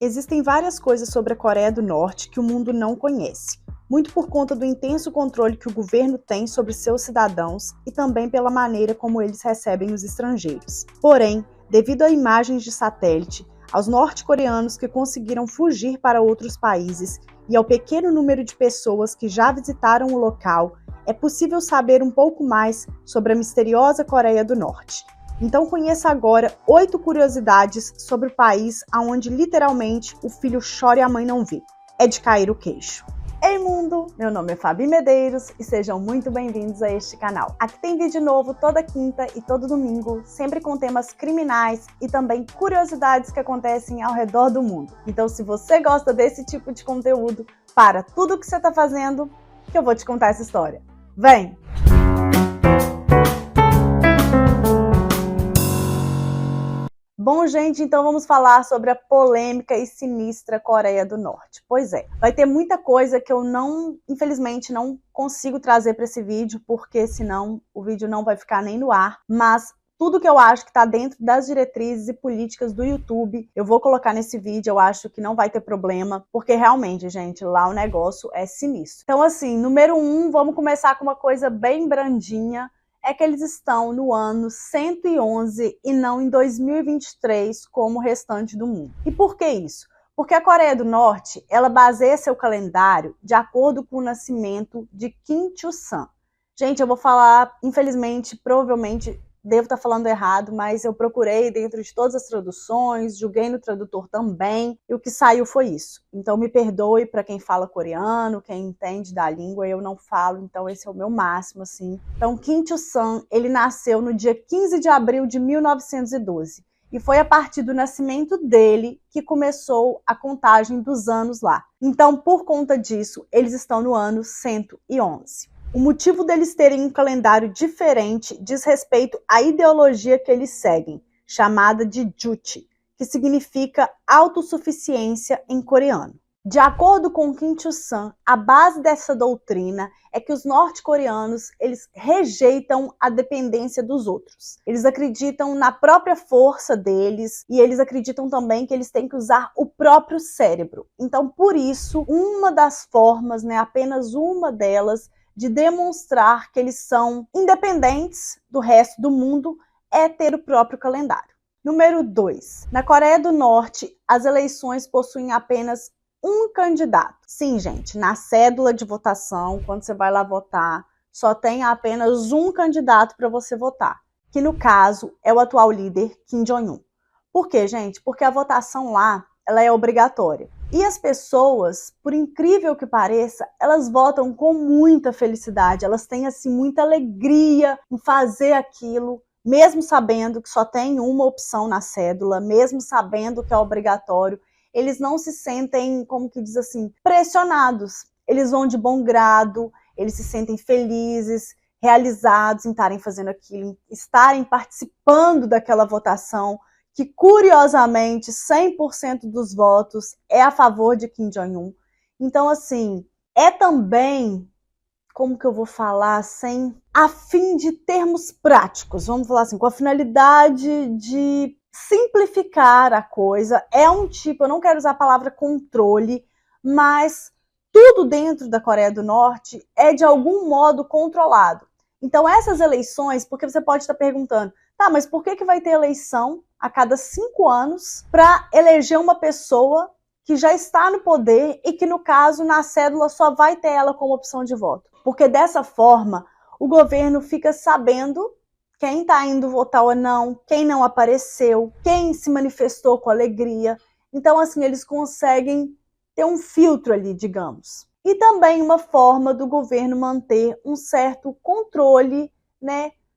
Existem várias coisas sobre a Coreia do Norte que o mundo não conhece, muito por conta do intenso controle que o governo tem sobre seus cidadãos e também pela maneira como eles recebem os estrangeiros. Porém, devido a imagens de satélite, aos norte-coreanos que conseguiram fugir para outros países e ao pequeno número de pessoas que já visitaram o local, é possível saber um pouco mais sobre a misteriosa Coreia do Norte. Então conheça agora 8 curiosidades sobre o país onde literalmente o filho chora e a mãe não vê. É de cair o queixo. Ei mundo, meu nome é Fabi Medeiros e sejam muito bem-vindos a este canal. Aqui tem vídeo novo toda quinta e todo domingo, sempre com temas criminais e também curiosidades que acontecem ao redor do mundo. Então se você gosta desse tipo de conteúdo, para tudo o que você está fazendo, que eu vou te contar essa história. Vem! Bom, gente, então vamos falar sobre a polêmica e sinistra Coreia do Norte. Pois é, vai ter muita coisa que eu infelizmente, não consigo trazer para esse vídeo, porque senão o vídeo não vai ficar nem no ar, mas tudo que eu acho que está dentro das diretrizes e políticas do YouTube, eu vou colocar nesse vídeo, eu acho que não vai ter problema, porque realmente, gente, lá o negócio é sinistro. Então, assim, número 1, vamos começar com uma coisa bem brandinha, é que eles estão no ano 111 e não em 2023, como o restante do mundo. E por que isso? Porque a Coreia do Norte, ela baseia seu calendário de acordo com o nascimento de Kim Il-sung. Gente, eu vou falar, infelizmente, provavelmente, devo estar falando errado, mas eu procurei dentro de todas as traduções, julguei no tradutor também, e o que saiu foi isso. Então me perdoe para quem fala coreano, quem entende da língua, eu não falo, então esse é o meu máximo, assim. Então Kim Il-sung, ele nasceu no dia 15 de abril de 1912, e foi a partir do nascimento dele que começou a contagem dos anos lá. Então, por conta disso, eles estão no ano 111. O motivo deles terem um calendário diferente diz respeito à ideologia que eles seguem, chamada de Juche, que significa autossuficiência em coreano. De acordo com Kim Il-sung, a base dessa doutrina é que os norte-coreanos eles rejeitam a dependência dos outros. Eles acreditam na própria força deles e eles acreditam também que eles têm que usar o próprio cérebro. Então, por isso, uma das formas, apenas uma delas, de demonstrar que eles são independentes do resto do mundo é ter o próprio calendário. Número 2. Na Coreia do Norte, as eleições possuem apenas um candidato. Sim, gente, na cédula de votação, quando você vai lá votar, só tem apenas um candidato para você votar, que no caso é o atual líder Kim Jong-un. Por quê, gente? Porque a votação lá, ela é obrigatória. E as pessoas, por incrível que pareça, elas votam com muita felicidade, elas têm assim muita alegria em fazer aquilo, mesmo sabendo que só tem uma opção na cédula, mesmo sabendo que é obrigatório, eles não se sentem, como que diz assim, pressionados. Eles vão de bom grado, eles se sentem felizes, realizados em estarem fazendo aquilo, estarem participando daquela votação, que curiosamente 100% dos votos é a favor de Kim Jong-un. Então, assim, é também, como que eu vou falar, a fim de termos práticos, vamos falar assim, com a finalidade de simplificar a coisa. É um tipo, eu não quero usar a palavra controle, mas tudo dentro da Coreia do Norte é de algum modo controlado. Então, essas eleições, porque você pode estar perguntando, tá, mas por que vai ter eleição a cada 5 anos para eleger uma pessoa que já está no poder e que, no caso, na cédula só vai ter ela como opção de voto? Porque dessa forma, o governo fica sabendo quem está indo votar ou não, quem não apareceu, quem se manifestou com alegria. Então, assim, eles conseguem ter um filtro ali, digamos. E também uma forma do governo manter um certo controle,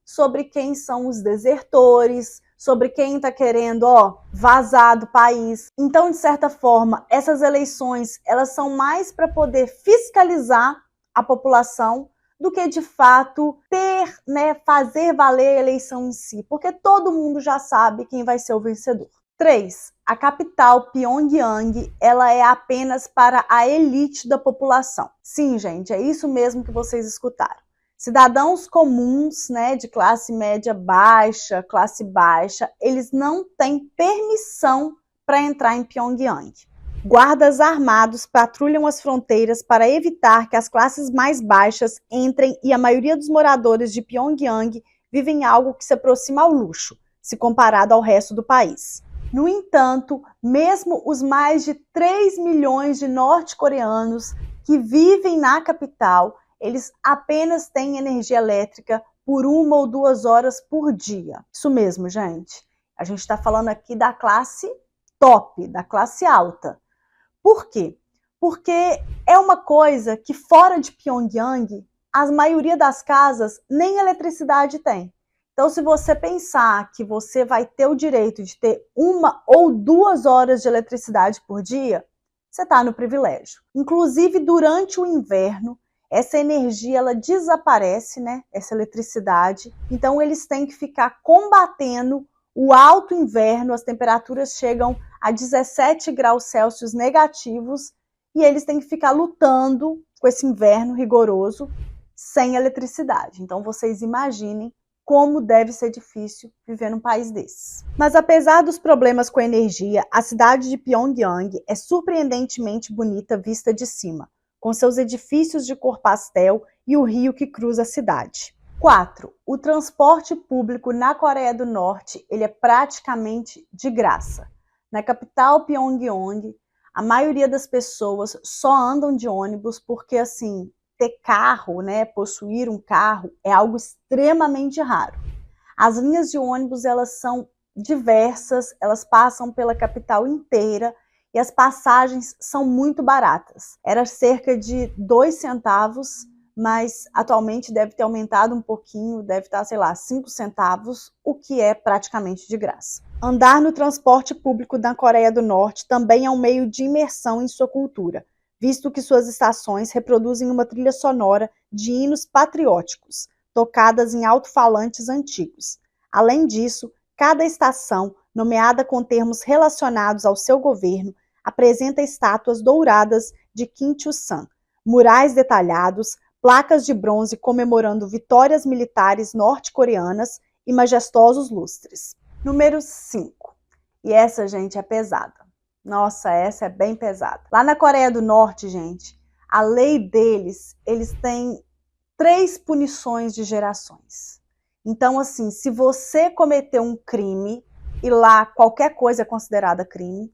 sobre quem são os desertores, sobre quem está querendo, vazar do país. Então, de certa forma, essas eleições, elas são mais para poder fiscalizar a população do que, de fato, fazer valer a eleição em si, porque todo mundo já sabe quem vai ser o vencedor. 3. A capital, Pyongyang, ela é apenas para a elite da população. Sim, gente, é isso mesmo que vocês escutaram. Cidadãos comuns, de classe média baixa, classe baixa, eles não têm permissão para entrar em Pyongyang. Guardas armados patrulham as fronteiras para evitar que as classes mais baixas entrem e a maioria dos moradores de Pyongyang vivem algo que se aproxima ao luxo, se comparado ao resto do país. No entanto, mesmo os mais de 3 milhões de norte-coreanos que vivem na capital, eles apenas têm energia elétrica por 1 ou 2 horas por dia. Isso mesmo, gente. A gente está falando aqui da classe top, da classe alta. Por quê? Porque é uma coisa que fora de Pyongyang, a maioria das casas nem eletricidade tem. Então, se você pensar que você vai ter o direito de ter 1 ou 2 horas de eletricidade por dia, você está no privilégio. Inclusive, durante o inverno, essa energia ela desaparece, né? Essa eletricidade. Então, eles têm que ficar combatendo o alto inverno, as temperaturas chegam a 17 graus Celsius negativos e eles têm que ficar lutando com esse inverno rigoroso sem eletricidade. Então, vocês imaginem como deve ser difícil viver num país desses. Mas apesar dos problemas com a energia, a cidade de Pyongyang é surpreendentemente bonita vista de cima, com seus edifícios de cor pastel e o rio que cruza a cidade. 4. O transporte público na Coreia do Norte ele é praticamente de graça. Na capital Pyongyang, a maioria das pessoas só andam de ônibus porque, assim, ter carro, né, possuir um carro é algo extremamente raro. As linhas de ônibus elas são diversas, elas passam pela capital inteira e as passagens são muito baratas. Era cerca de 2 centavos, mas atualmente deve ter aumentado um pouquinho, deve estar, sei lá, 5 centavos, o que é praticamente de graça. Andar no transporte público na Coreia do Norte também é um meio de imersão em sua cultura, visto que suas estações reproduzem uma trilha sonora de hinos patrióticos, tocadas em alto-falantes antigos. Além disso, cada estação, nomeada com termos relacionados ao seu governo, apresenta estátuas douradas de Kim Il-sung, murais detalhados, placas de bronze comemorando vitórias militares norte-coreanas e majestosos lustres. Número 5. E essa, gente, é pesada. Nossa, essa é bem pesada. Lá na Coreia do Norte, gente, a lei deles, eles têm 3 punições de gerações. Então, assim, se você cometeu um crime, e lá qualquer coisa é considerada crime,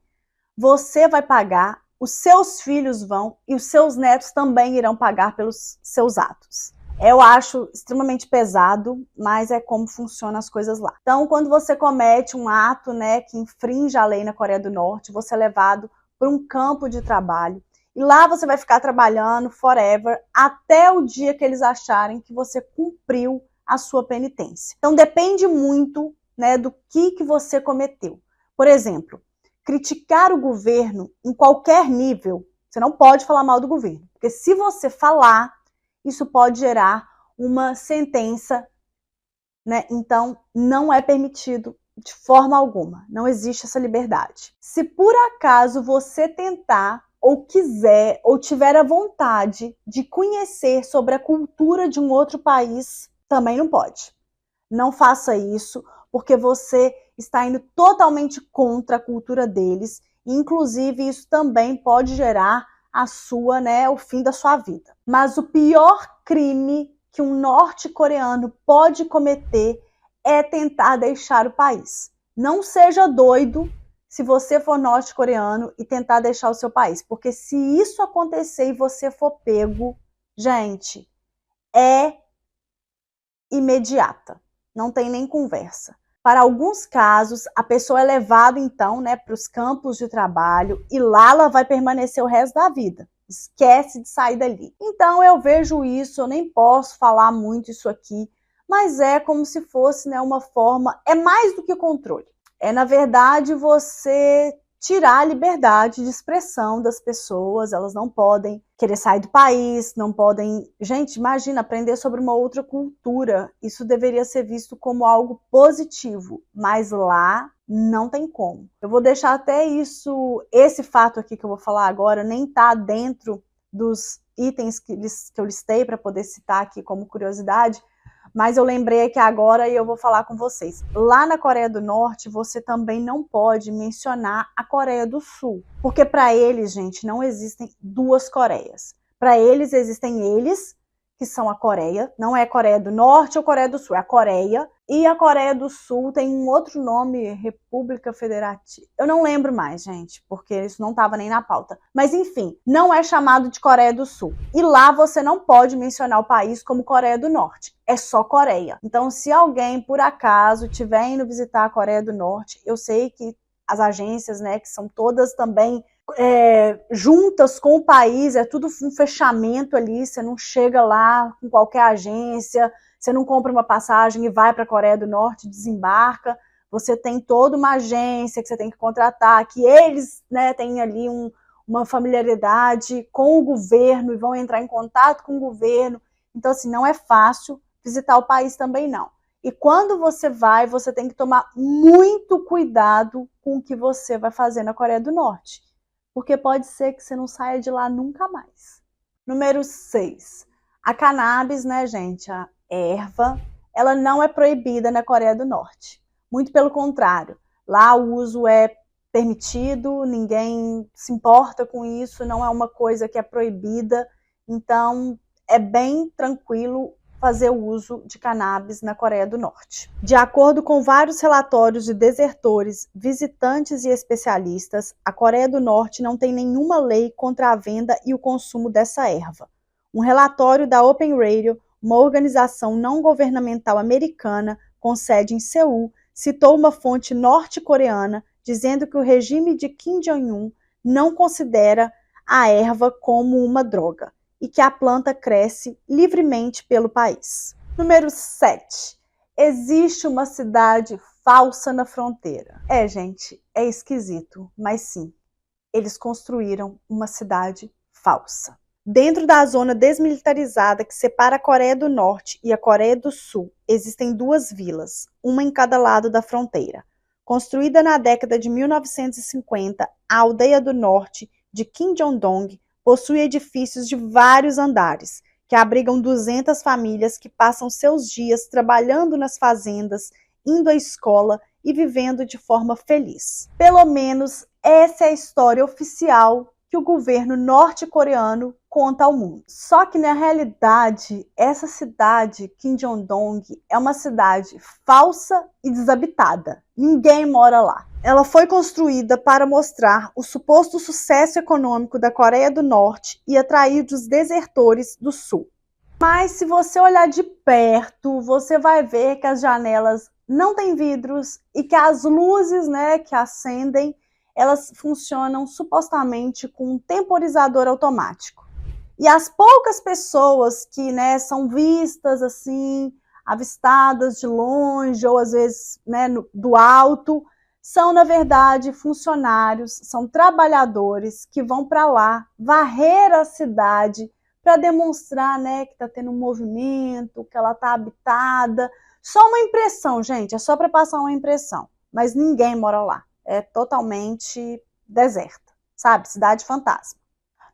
você vai pagar, os seus filhos vão e os seus netos também irão pagar pelos seus atos. Eu acho extremamente pesado, mas é como funcionam as coisas lá. Então, quando você comete um ato, né, que infringe a lei na Coreia do Norte, você é levado para um campo de trabalho. E lá você vai ficar trabalhando forever, até o dia que eles acharem que você cumpriu a sua penitência. Então, depende muito, né, do que você cometeu. Por exemplo, criticar o governo em qualquer nível, você não pode falar mal do governo. Porque se você falar, isso pode gerar uma sentença, né? Então, não é permitido de forma alguma. Não existe essa liberdade. Se por acaso você tentar, ou quiser, ou tiver a vontade de conhecer sobre a cultura de um outro país, também não pode. Não faça isso, porque você está indo totalmente contra a cultura deles. E, inclusive, isso também pode gerar o fim da sua vida. Mas o pior crime que um norte-coreano pode cometer é tentar deixar o país. Não seja doido se você for norte-coreano e tentar deixar o seu país, porque se isso acontecer e você for pego, gente, é imediata. Não tem nem conversa. Para alguns casos, a pessoa é levada, então, né, para os campos de trabalho e lá ela vai permanecer o resto da vida. Esquece de sair dali. Então, eu vejo isso, eu nem posso falar muito isso aqui, mas é como se fosse, né, uma forma, é mais do que controle. É, na verdade, você tirar a liberdade de expressão das pessoas, elas não podem querer sair do país, não podem... Gente, imagina, aprender sobre uma outra cultura, isso deveria ser visto como algo positivo, mas lá não tem como. Eu vou deixar até esse fato aqui que eu vou falar agora, nem tá dentro dos itens que eu listei para poder citar aqui como curiosidade, mas eu lembrei aqui agora e eu vou falar com vocês. Lá na Coreia do Norte, você também não pode mencionar a Coreia do Sul, porque para eles, gente, não existem duas Coreias. Para eles, existem eles, que são a Coreia, não é a Coreia do Norte ou Coreia do Sul, é a Coreia. E a Coreia do Sul tem um outro nome, República Federativa. Eu não lembro mais, gente, porque isso não estava nem na pauta. Mas enfim, não é chamado de Coreia do Sul. E lá você não pode mencionar o país como Coreia do Norte. É só Coreia. Então, se alguém, por acaso, estiver indo visitar a Coreia do Norte, eu sei que as agências, né, que são todas também juntas com o país, é tudo um fechamento ali, você não chega lá com qualquer agência, você não compra uma passagem e vai para a Coreia do Norte, desembarca, você tem toda uma agência que você tem que contratar, que eles, né, têm ali uma familiaridade com o governo e vão entrar em contato com o governo, então assim, não é fácil visitar o país também não. E quando você vai, você tem que tomar muito cuidado com o que você vai fazer na Coreia do Norte, porque pode ser que você não saia de lá nunca mais. Número 6. A cannabis, né, gente, a erva, ela não é proibida na Coreia do Norte. Muito pelo contrário, lá o uso é permitido, ninguém se importa com isso, não é uma coisa que é proibida, então é bem tranquilo fazer o uso de cannabis na Coreia do Norte. De acordo com vários relatórios de desertores, visitantes e especialistas, a Coreia do Norte não tem nenhuma lei contra a venda e o consumo dessa erva. Um relatório da Open Radio, uma organização não governamental americana com sede em Seul, citou uma fonte norte-coreana dizendo que o regime de Kim Jong-un não considera a erva como uma droga e que a planta cresce livremente pelo país. Número 7. Existe uma cidade falsa na fronteira. Gente, é esquisito, mas sim, eles construíram uma cidade falsa. Dentro da zona desmilitarizada que separa a Coreia do Norte e a Coreia do Sul, existem duas vilas, uma em cada lado da fronteira. Construída na década de 1950, a Aldeia do Norte de Kim Jong-dong possui edifícios de vários andares, que abrigam 200 famílias que passam seus dias trabalhando nas fazendas, indo à escola e vivendo de forma feliz. Pelo menos essa é a história oficial que o governo norte-coreano conta ao mundo. Só que, na realidade, essa cidade, Kim Jong-dong, é uma cidade falsa e desabitada. Ninguém mora lá. Ela foi construída para mostrar o suposto sucesso econômico da Coreia do Norte e atrair os desertores do Sul. Mas se você olhar de perto, você vai ver que as janelas não têm vidros e que as luzes, né, que acendem, elas funcionam supostamente com um temporizador automático. E as poucas pessoas que, né, são vistas assim, avistadas de longe ou às vezes, né, do alto, são na verdade funcionários, são trabalhadores que vão para lá varrer a cidade para demonstrar, né, que está tendo um movimento, que ela está habitada. Só uma impressão, gente, é só para passar uma impressão, mas ninguém mora lá. É totalmente deserta, sabe? Cidade fantasma.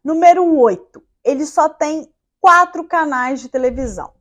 Número 8. Ele só tem 4 canais de televisão.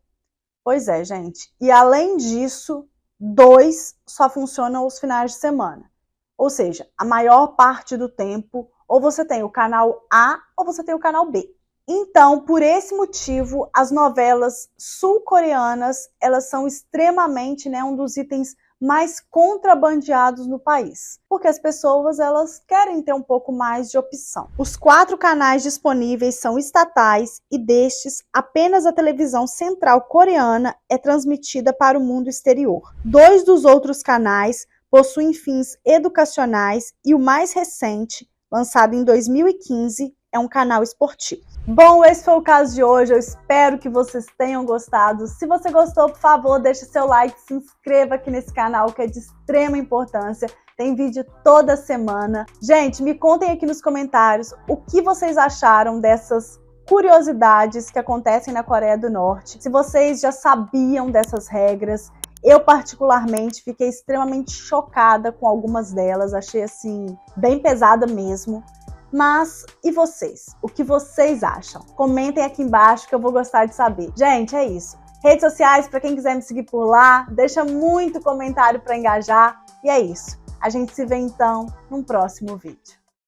Pois é, gente. E além disso, 2 só funcionam aos finais de semana. Ou seja, a maior parte do tempo, ou você tem o canal A ou você tem o canal B. Então, por esse motivo, as novelas sul-coreanas, elas são extremamente, né, um dos itens mais contrabandeados no país, porque as pessoas elas querem ter um pouco mais de opção. Os 4 canais disponíveis são estatais e destes, apenas a televisão central coreana é transmitida para o mundo exterior. 2 dos outros canais possuem fins educacionais e o mais recente, lançado em 2015, é um canal esportivo. Bom, esse foi o caso de hoje, eu espero que vocês tenham gostado. Se você gostou, por favor, deixe seu like, se inscreva aqui nesse canal que é de extrema importância. Tem vídeo toda semana. Gente, me contem aqui nos comentários o que vocês acharam dessas curiosidades que acontecem na Coreia do Norte. Se vocês já sabiam dessas regras. Eu, particularmente, fiquei extremamente chocada com algumas delas. Achei, assim, bem pesada mesmo. Mas, e vocês? O que vocês acham? Comentem aqui embaixo que eu vou gostar de saber. Gente, é isso. Redes sociais, para quem quiser me seguir por lá, deixa muito comentário para engajar. E é isso. A gente se vê então num próximo vídeo.